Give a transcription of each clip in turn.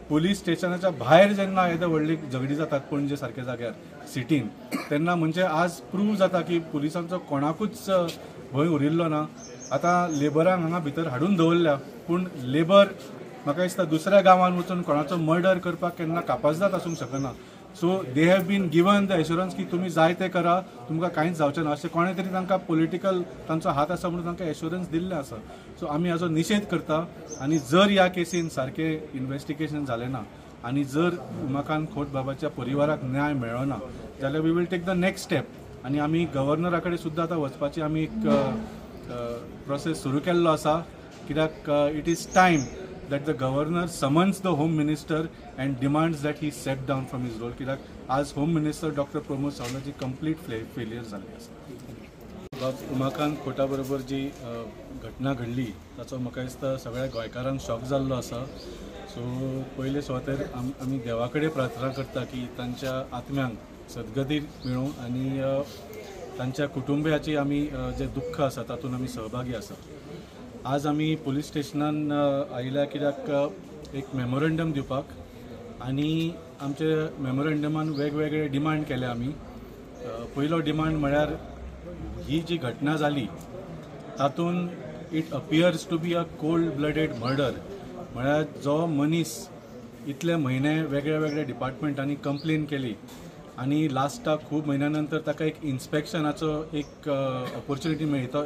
Police स्टेशनाच्या भायर जेन्ना येदे व्हडली झगडी जातात पणजे सारख्या जाग्यार सिटीन तेन्ना म्हणजे आज प्रूव जाता की पुलिसांचो कोणाकूच भंय उरिल्लो ना. आतां लेबरांक हांगा भितर हाडून दवरल्या पूण लेबर म्हाका दिसता दुसऱ्या गांवांत वचून कोणाचो मर्डर करपाक केन्ना कापाजदाद आसूंक शकना. So they have been given the assurance की तुमी जाय ते करा, तुमकां कांयच जावचें ना अशें कोणें तरी तांकां पॉलिटिकल तांचो हात आसा म्हणून तांकां एश्युरन्स दिल्ले आसा. सो आमी हाचो निशेध करता आनी जर ह्या केसीन सारकें इन्व्हेस्टिगेशन जालें ना आनी जर उमाकांत खोत बाबाच्या परिवाराक न्याय मेळ्ळो ना जाल्यार we will take the next step आनी आमी गव्हर्नरा कडेन सुद्दां आतां वचपाची आमी एक प्रोसेस सुरू केल्लो आसा. कित्याक it is time that the governor summons the home minister and demands that he step down from his role. कित्याक आज home minister Dr. Pramod सावलाची complete failure जाल्ली आसा. उमाकांत खोटा बरोबर जी घटना घडली ताचो म्हाका दिसता सगळ्या गोंयकारांक शॉक जाल्लो आसा. सो पयले सुवातेर आमी देवा कडेन प्रार्थना करता की तांच्या आत्म्यांक सद्गती मेळूं आनी तांच्या कुटुंबियाची आमी जे दुख्ख आसा तातूंत आमी सहभागी आसा. आज आमी पुलीस स्टेशनान आयल्या कित्याक एक मेमोरंडम दिवपाक आनी आमचे मेमोरंडमान वेगवेगळे डिमांड केले आमी. पयलो डिमांड म्हळ्यार ही जी घटना जाली तातूंत it appears to be a cold blooded murder. म्हळ्यार जो मनीस इतले म्हयने वेगळ्या वेगळ्या डिपार्टमेंटांनी कंप्लेन केली आनी लास्टाक खूब म्हयन्या नंतर ताका एक इन्स्पेक्शनाचो एक ऑपॉर्च्युनिटी मेळ्ळी. तो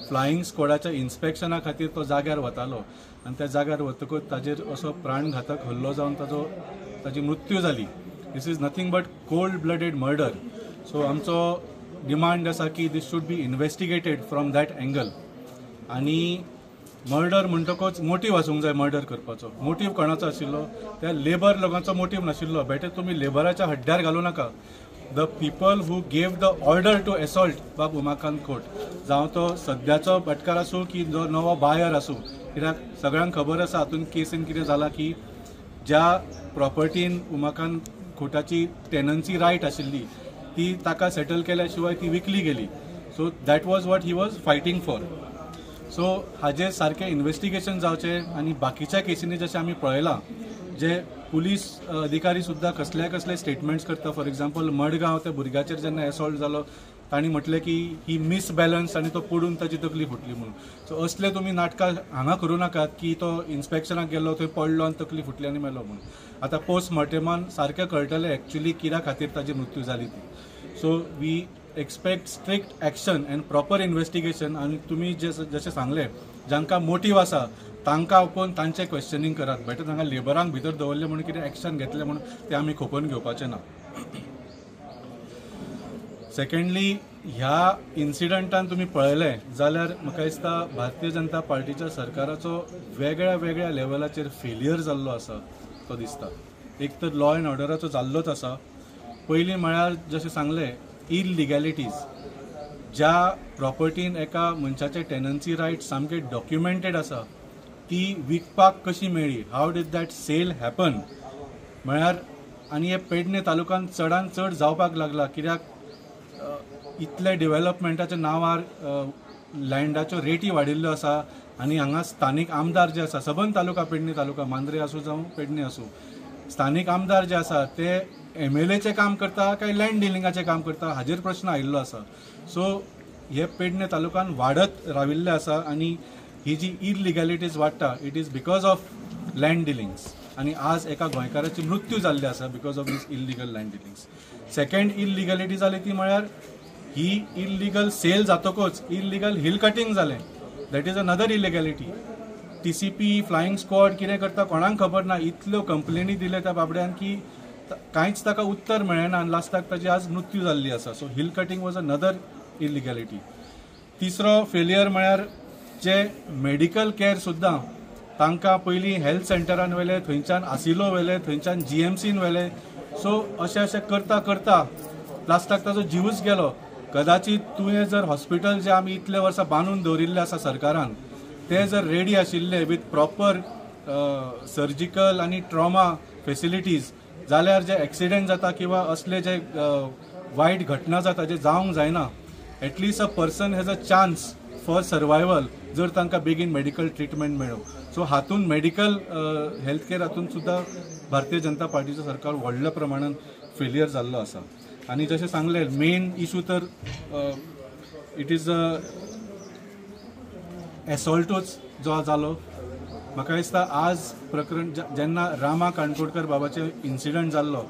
फ्लायींग स्क्वॉडाच्या इन्स्पेक्शना खातीर तो जाग्यार वतालो आनी त्या जाग्यार वतकूच ताजेर असो प्राणघातक हल्लो जावन ताजी मृत्यू जाली. This is nothing but cold blooded murder. So आमचो डिमांड आसा की this should be investigated from that angle. आनी मर्डर म्हणटकूच मोटीव आसूंक जाय. मर्डर करपाचो मोटीव कोणाचो आशिल्लो? त्या लेबर लोकांचो मोटीव नाशिल्लो. बेटर तुमी लेबराच्या हड्ड्यार घालूं नाका. The people who gave the order to assault Bab Umakant खोट, जावं तो सद्याचो भटकार आसूं की जो नवो बायर आसूं. कित्याक सगळ्यांक खबर आसा हातूंत केसीन कितें जालां की ज्या प्रॉपर्टीन उमाकांत खोटाची टेनन्सी रायट आशिल्ली ती ताका सेटल केल्या शिवाय ती विकली गेली. So that was what he was fighting for. So हाजेर सारकें इन्व्हेस्टिगेशन जावचें आनी बाकीच्या केसींनी जशें आमी पळयलां जे पुलीस अधिकारी सुद्दां कसले स्टेटमेंट्स करता. फॉर एक्झाम्पल मडगांव त्या भुरग्याचेर जेन्ना एसॉल्ट जालो तांणी म्हटलें की ही मिसबॅलन्स आनी तो पडून ताची तकली फुटली म्हणून. सो असले तुमी नाटकां हांगा करूं नाकात की तो इन्स्पेक्शनाक गेलो थंय पडलो आनी तकली फुटली आनी मेलो म्हणून. आतां पोस्टमॉर्टेमान सारकें कळटलें एक्चुअली कित्या खातीर ताची मृत्यू जाली ती. So we expect strict action and proper investigation. आनी तुमी जशें सांगलें जांकां मोटीव आसा तांकां आपोवन तांचें क्वेश्चनिंग करात. बेटर तांकां लेबरांक भितर दवरलें म्हणून कितें एक्शन घेतलें म्हणून तें आमी खोपोवन घेवपाचें ना. सेकंडली ह्या इन्सिडंटान तुमी पळयलें जाल्यार म्हाका दिसता भारतीय जनता पार्टीच्या सरकाराचो वेगळ्या वेगळ्या लेवलाचेर फेलियर जाल्लो आसा तो दिसता. एक तर लॉ एंड ऑर्डराचो जाल्लोच आसा. पयलीं म्हळ्यार जशें सांगलें इलिगॅलिटीज. ज्या प्रॉपर्टीन एका मनशाचे टेनन्सी रायट सामके डॉक्युमेंटेड आसा ती विकपाक कशी मेळ्ळी, हाव डीड दॅट सेल हॅपन. म्हळ्यार आनी हे पेडणे तालुक्यात चडान चड जावपाक लागला. कित्याक इतले डेव्हलपमेंटाच्या नांवार लँडाच्यो रेटी वाडिल्ल्यो आसा आनी हांगा स्थानीक आमदार जे आसा सबंद तालुका पेडणे तालुका मांद्रे आसूं जावं पेडणे आसूं स्थानीक आमदार जे आसा ते MLAचें काम करता काय लँड डिलिंगाचें काम करता हाजेर प्रश्न आयिल्लो आसा. सो हे पेडणे तालुक्यात वाडत राविल्ले आसा आनी ही जी इलिगॅलिटीज वाडटा it is because of land dealings. आनी आज एका गोंयकाराची मृत्यू जाल्ली आसा because of this illegal land dealings. Second illegality जाली ती म्हळ्यार ही इलिगल सेल जातकूच इलिगल हिल कटिंग जालें. That is another illegality. TCP flying squad कितें करता कोणाक खबर ना. इतल्यो कंप्लेनी दिले त्या बाबड्यान की कांयच ताका उत्तर मेळ्ळें ना आनी लास्टाक ताची आज मृत्यू जाल्ली आसा. So hill cutting was another illegality. तिसरो फेलियर म्हळ्यार जे मेडिकल केअर सुद्दां तांकां पयलीं हेल्थ सेंटरान व्हेले, थंयच्यान आसिलो व्हेले, थंयच्यान GMCन व्हेले. सो अशें करता करता लास्टाक ताजो जीवच गेलो. कदाचित तुवें जर हॉस्पिटल जे आमी इतले वर्सां बांदून दवरिल्ले आसा सरकारान ते जर रेडी आशिल्ले विथ प्रॉपर सर्जिकल आनी ट्रॉमा फेसिलिटीज जाल्यार जे एक्सिडेंट जाता किंवा असले जे वायट घटना जाता जे जावंक जायना, at least a person has a chance for survival जर तांकां बेगीन मेडिकल ट्रिटमेंट मेळ्ळो. सो हातून मेडिकल हेल्थ केअर हातून सुद्दां भारतीय जनता पार्टीचो सरकार व्हडल्या प्रमाणात फेलियर जाल्लो आसा. आनी जशें सांगलें मेन इशू तर इट इज एसॉल्टूच जो जालो. म्हाका दिसता आज प्रकरण जेन्ना रामा काणकोडकर बाबाचे इन्सिडंट जाल्लो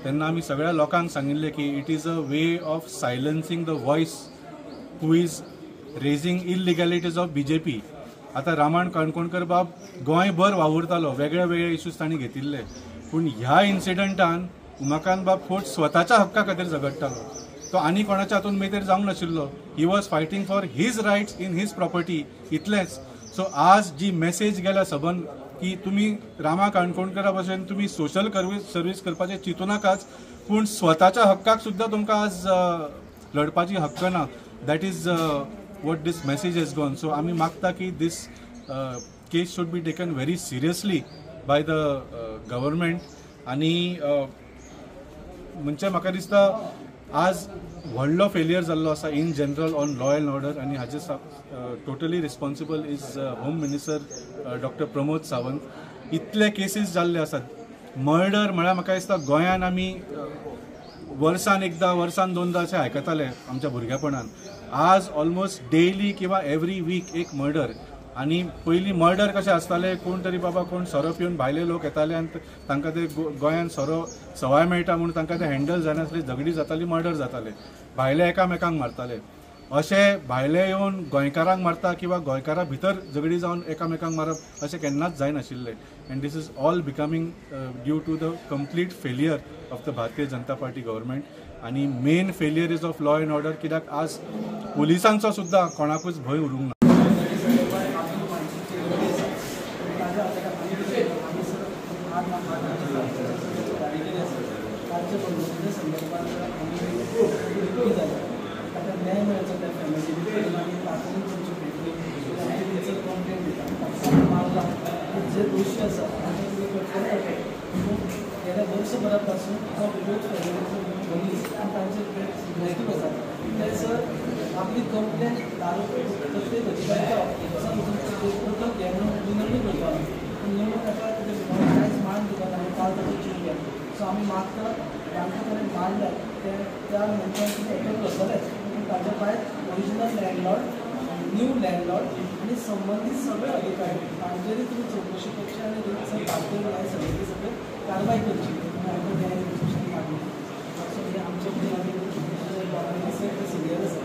तेन्ना आमी सगळ्या लोकांक सांगिल्लें की it is a way of silencing the voice who is raising illegalities of BJP. आतां रामान काणकोणकर बाब गोंयभर वावुरतालो, वेगळे वेगळे इश्यूज तांणी घेतिल्ले, पूण ह्या इन्सिडंटान उमाकांत बाब खोट स्वताच्या हक्का खातीर झगडटालो. तो आनी कोणाच्या हातून मेतेर जावंक नाशिल्लो. He was fighting for his rights in his property, इतलेंच. सो आज जी मेसेज गेल्या सबन की तुमी रामा काणकोणकरा भशेन तुमी सोशल सर्वीस करपाचें चिंतू नाकाच, पूण स्वताच्या हक्काक सुद्दां तुमकां आज लढपाची हक्क ना. That is what this message has gone. So आमी मागता की this case should be taken very seriously by the government. आणि म्हणजे म्हाका दिसता आज व्हडलो फेलियर जाल्लो आसा in general on law and order, आनी हाजे totally responsible is home minister doctor Pramod Sawant. इतले केसीस जाल्ले आसात. मर्डर म्हळ्यार म्हाका दिसता गोंयान आमी वर्सान एकदां वर्सान दोनदां अशें आयकताले आमच्या भुरगेपणान. आज ऑलमोस्ट डेली किंवा एवरी वीक एक मर्डर. आनी पयलीं मर्डर कशें आसताले, कोण तरी बाबा कोण सोरो पिवन भायले लोक येताले आनी तांकां ते गोंयान सोरो सवाय मेळटा म्हणून तांकां ते हँडल जायनासले, झगडी जाताली, मर्डर जाताले, भायले एकामेकांक मारताले. अशें भायले येवन गोंयकारांक मारता किंवा गोंयकारां भितर झगडी जावन एकामेकांक मारप अशें केन्नाच जायनाशिल्लें. And this is all becoming due to the complete failure of the Bharatiya Janata Party government. आणि main failure is of law and order. कित्याक आज पुलिसांचो सुद्दां कोणाकूच भंय उरूंक ना. वर्षभरापासून आपली कंप्लेन प्रत्येक अधिकाऱ्याच्या विनंती करतो. निवडणूक कांयच मान दिवना आनी काल ताचो जीव गेलो. सो आमी मागता तांचे कडेन मारल्या त्या मनशांची अटक करतलेच, पूण ताच्या भायर ओरिजिनल लँडलॉर्ड, न्यू लँडलॉर्ड आनी संबंदीत सगळे अधिकारी तांचेरय तुमी चवकशी करची आनी रितसर भारतीय न्याय समिती सगळे कारवाय करची. आमचे सिनियर आसा.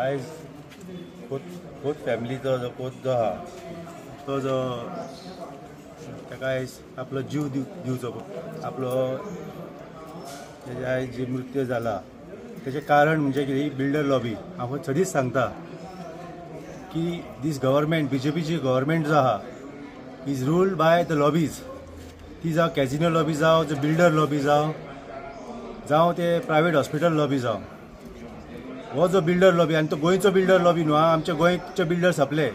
आयज कोच फॅमिलीचो जो कोच जो आहा तो जो ताका आयज आपलो जीव दिवचो, आपलो तेजे आयज जी मृत्यू जाला तेजें कारण म्हणजे कितें, बिल्डर लॉबी. हांव सदींच सांगता की दीस गव्हर्मेंट, BJPची गव्हर्मेंट जो आहा is ruled by the lobbies. ती जावं कॅजिनो लॉबी जावं, जो बिल्डर लॉबी जावं ते प्रायवेट हॉस्पिटल लॉबी जावं, हो जो बिल्डर लॉबी आनी तो गोंयचो बिल्डर लॉबी न्हू. आमचे गोंयचे बिल्डर सोंपले.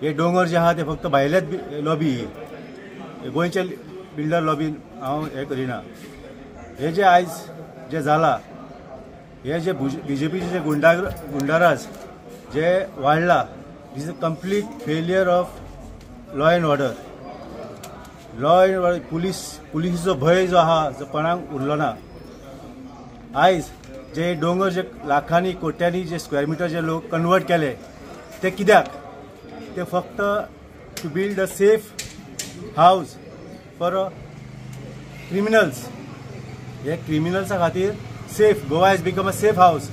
हे दोंगर जे आहा ते फक्त भायलेच लॉबी. गोंयचे बिल्डर लॉबी हांव हें करिना. हे जे आयज जे जाला, हे जे BJPचे जे गुंडाराज जे वाडला, is a complete failure of law and order. Law and order, पुलिसचो भंय जो आहा जो कोणाक उरलो ना. आयज जे दोंगर जे लाखांनी कोट्यांनी जे स्क्वेअर मिटर जे लोक कन्वर्ट केले ते कित्याक, ते फक्त to build a safe house for criminals. हे क्रिमिनल्सा खातीर safe, Goa is become a safe house.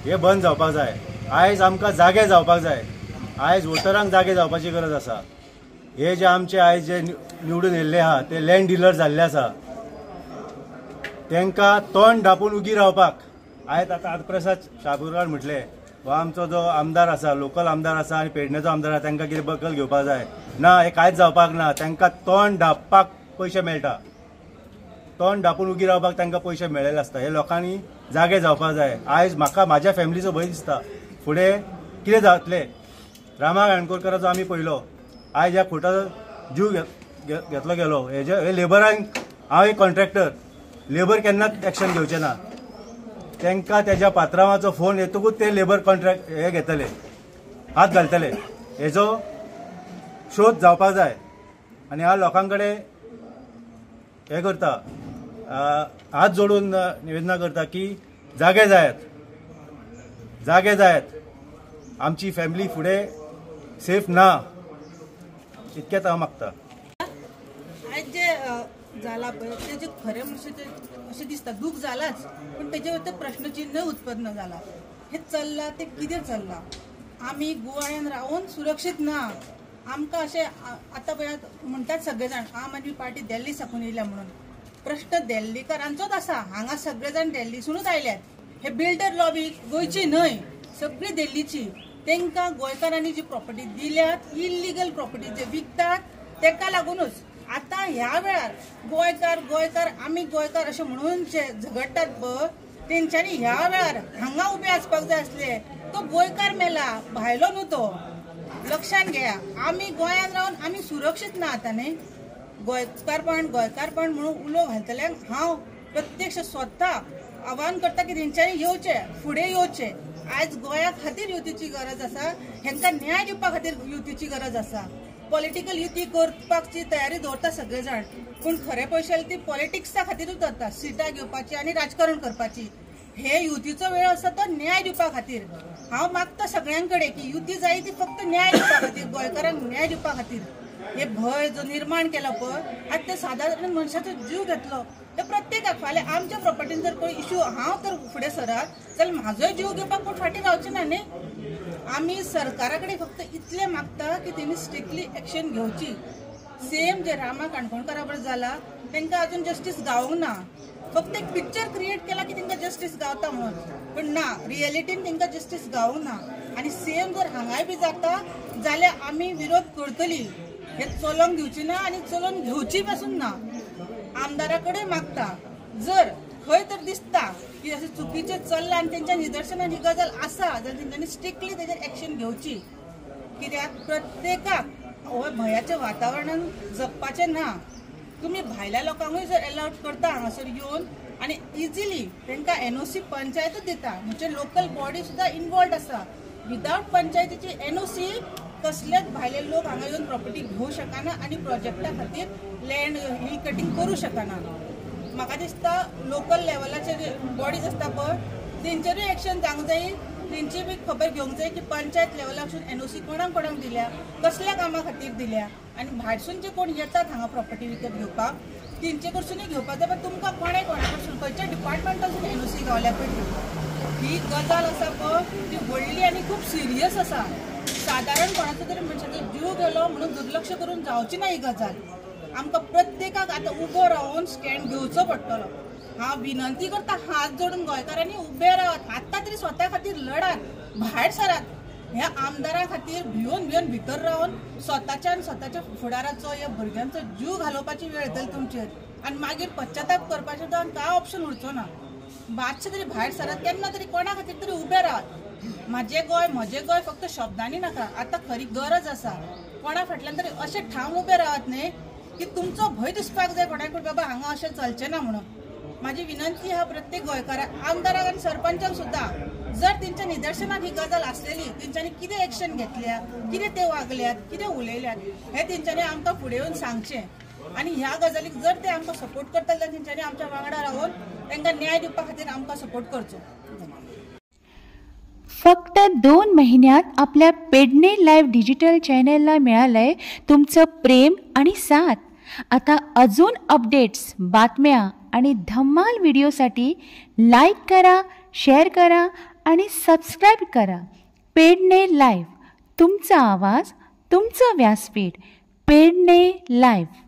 हे बंद जावपाक जाय. आयज आमकां जागे जावपाक जाय. आयज वोटरांक जागे जावपाची गरज आसा. हे जे आमचे आयज जे निवडून येयल्ले आहा ते लँड डिलर जाल्ले आसा, तांकां तोंड धांपून उगी रावपाक. आयज आतां आदप्रसाद शापूरकार म्हटले हो आमचो जो आमदार आसा, लोकल आमदार आसा आनी पेडणेचो आमदार आसा, तांकां कितें बकल घेवपाक जाय ना. हे कांयच जावपाक ना. तांकां तोंड धांपपाक पयशे मेळटा. तोंड धापून उगी रावपाक तांकां पयशे मेळ्ळेले आसता. हे लोकांनी जागे जावपाक जाय. आयज म्हाका म्हाज्या फॅमिलीचो भंय दिसता फुडें कितें जातलें. रामा काणकोणकराचो आमी पयलो, आयज ह्या खोटाचो जीव घेतलो गेलो. हे लेबरांक, हांव एक कॉन्ट्रॅक्टर, लेबर केन्नाच एक्शन घेवचे ना. तांकां तेज्या पात्रांवाचो फोन येतकूच ते लेबर कॉन्ट्रॅक्ट हे घेतले, हात घालतले. हेजो शोध जावपाक जाय. आनी ह्या लोकां कडेन हे करता, हात जोडून निवेदना करता की जागे जायात, जागे जायात. आमची फॅमिली फुडें सेफ ना, इतकेंच हांव मागता. आज जे जाला पळय तेजे खरें म्हणजे अशें दिसता दूख जालाच, पण तेजे वरती प्रश्नचिन्ह उत्पन्न जाला. हे चल्लां ते कितें चल्लां. आमी गोंयांत रावून सुरक्षीत ना. आमकां अशें आतां पळयात म्हणटात सगळे जाण आम आदमी पार्टी दिल्ली साकून येयल्या म्हणून. प्रश्न दिल्लीकरांचोच आसा. हांगा सगळे जाण दिल्लीसूनच आयल्यात. हे बिल्डर लॉबी गोंयची न्हय, सगळी दिल्लीची. तांकां गोंयकारांनी जी प्रॉपर्टी दिल्यात, इल्लिगल प्रॉपर्टी जे विकतात, ताका लागूनच आता ह्या वेळार गोंयकार गोंयकार आमी गोंयकार अशें म्हणून जे झगडटात पळय, तेंच्यांनी ह्या वेळार हांगा उबे आसपाक जाय आसले. तो गोंयकार मेला, भायलो न्हू तो. लक्षात घेया, आमी गोंयांत रावन आमी सुरक्षीत ना आता न्ही. गोंयकारपण म्हणून उलो घालतल्यांक हांव प्रत्यक्ष स्वता आव्हान करता की तेंच्यांनी येवचे, फुडें येवचे. आज गोंया खातीर युतीची गरज आसा. हेंकां न्याय दिवपा खातीर युतीची गरज आसा. पॉलिटिकल युती करपाची तयारी दवरता सगळे जाण, पूण खरे पयशे ती पॉलिटिक्सा खातीरूच दवरता, सिटां घेवपाची आनी राजकारण करपाची. हे युतीचो वेळ आसा तो न्याय दिवपा खातीर. हांव मागता सगळ्यां कडेन की युती जाय ती फक्त न्याय दिवपा खातीर, गोंयकारांक न्याय दिवपा खातीर. हे भय जो निर्माण केला पळय, आज ते सादारण मनशाचो जीव घेतलो. ते प्रत्येकाक फाल्यां आमच्या प्रॉपर्टीन जर कोण इश्यू हांव तर फुडें सरत जाल्यार म्हाजोय जीव घेवपाक कोण फाटीं रावचें ना न्ही. आमी सरकारा कडेन फक्त इतलें मागता की तेणी स्ट्रिक्टली एक्शन घेवची. सेम जे रामा काणकोणकारा बरोबर जाला तांकां अजून जस्टीस गावूंक ना. फक्त एक पिक्चर क्रिएट केला की तांकां जस्टीस गावता म्हणून, पण ना, रियलिटीन तांकां जस्टीस गावूंक ना. आनी सेम जर हांगाय बी जाता जाल्यार आमी विरोध करतली. हे चलोवंक दिवची ना आनी चलोवन घेवची पासून ना. आमदारा कडेन मागता, जर खंय तर दिसता की अशें चुकीचें चल्लां आनी तेंच्या निदर्शनान ही गजाल आसा जाल्यार तेंच्यांनी स्ट्रिक्टली तेजेर एक्शन घेवची. कित्याक प्रत्येकाक हो भयाच्या वातावरणान जगपाचें ना. तुमी भायल्या लोकांकूय जर अलाउड करता हांगासर येवन आनी इजिली तांकां एनओसी पंचायतूच दिता, म्हणजे लोकल बॉडी सुद्दां इनवॉल्ड आसा. विदाउट पंचायतीची एनओसी कसलेच भायले लोक हांगा येवन प्रॉपर्टी घेवंक शकना आनी प्रोजेक्टा खातीर लँड हिल कटिंग करूं शकना. म्हाका दिसता लोकल लेवलाचे जे बॉडीज आसता पळय तेंचेरूय एक्शन जावंक जाय. तेंची बी खबर घेवंक जाय की पंचायत लेवलासून एनओसी कोणाक कोणाक दिल्या, कसल्या कामा खातीर दिल्या, आनी भायरसून जे कोण येतात हांगा प्रॉपर्टी विकत घेवपाक तेंचे कडसूनय घेवपाक जाय. पण तुमकां कोणा कडसून खंयच्या डिपार्टमेंटासून एनओसी गावल्या पळय ही गजाल आसा पळय ती व्हडली आनी खूब सिरियस आसा. सादारण कोणाचो तरी मनशाचो जीव गेलो म्हणून दुर्लक्ष करून जावची ना ही गजाल. आमकां प्रत्येकाक आतां उबो रावन स्टँड घेवचो पडटलो. हांव विनंती करता, हात जोडून गोंयकारांनी उबे रावात. आतां तरी स्वता खातीर लडात, भायर सरात. ह्या आमदारां खातीर भिवन भितर रावन स्वताच्या फुडाराचो ह्या भुरग्यांचो जीव घालोवपाची वेळ येतली तुमचेर, आनी मागीर पश्चाताप करपाचें सुद्दां कांय ऑप्शन उरचो ना. मातशें तरी भायर सरात, केन्ना तरी कोणा खातीर तरी उबे रावात. म्हजें गोंय फक्त शब्दांनी नाका, आतां खरी गरज आसा. कोणा फाटल्यान तरी अशें ठाम उबे रावात न्ही की तुमचो भंय दिसपाक जाय कोणाकूय बाबा हांगा अशें चलचें ना म्हणून. माझी विनंती हा प्रत्येक गोंयकाराक, आमदाराक आनी सरपंचाक सुद्दां, जर तेंच्या निदर्शनात ही गजाल आसलेली, तेंच्यांनी कितें एक्शन घेतल्या, कितें ते वागल्यात, कितें उलयल्यात, हें तेंच्यांनी आमकां फुडें येवन सांगचें. आनी ह्या गजालीक जर ते आमकां सपोर्ट करता जाल्यार तेंच्यांनी आमच्या वांगडा रावन तांकां न्याय दिवपा खातीर आमकां सपोर्ट करचो. फक्त 2 महिन्यात आपल्या पेडणे लाईव्ह डिजिटल चॅनलला मिळालंय तुमचं प्रेम आणि साथ. आता अजून अपडेट्स, बातम्या आणि धम्माल व्हिडिओसाठी लाईक करा, शेअर करा आणि सबस्क्राईब करा. पेडणे लाईव्ह, तुमचा आवाज, तुमचं व्यासपीठ. पेडणे लाईव्ह.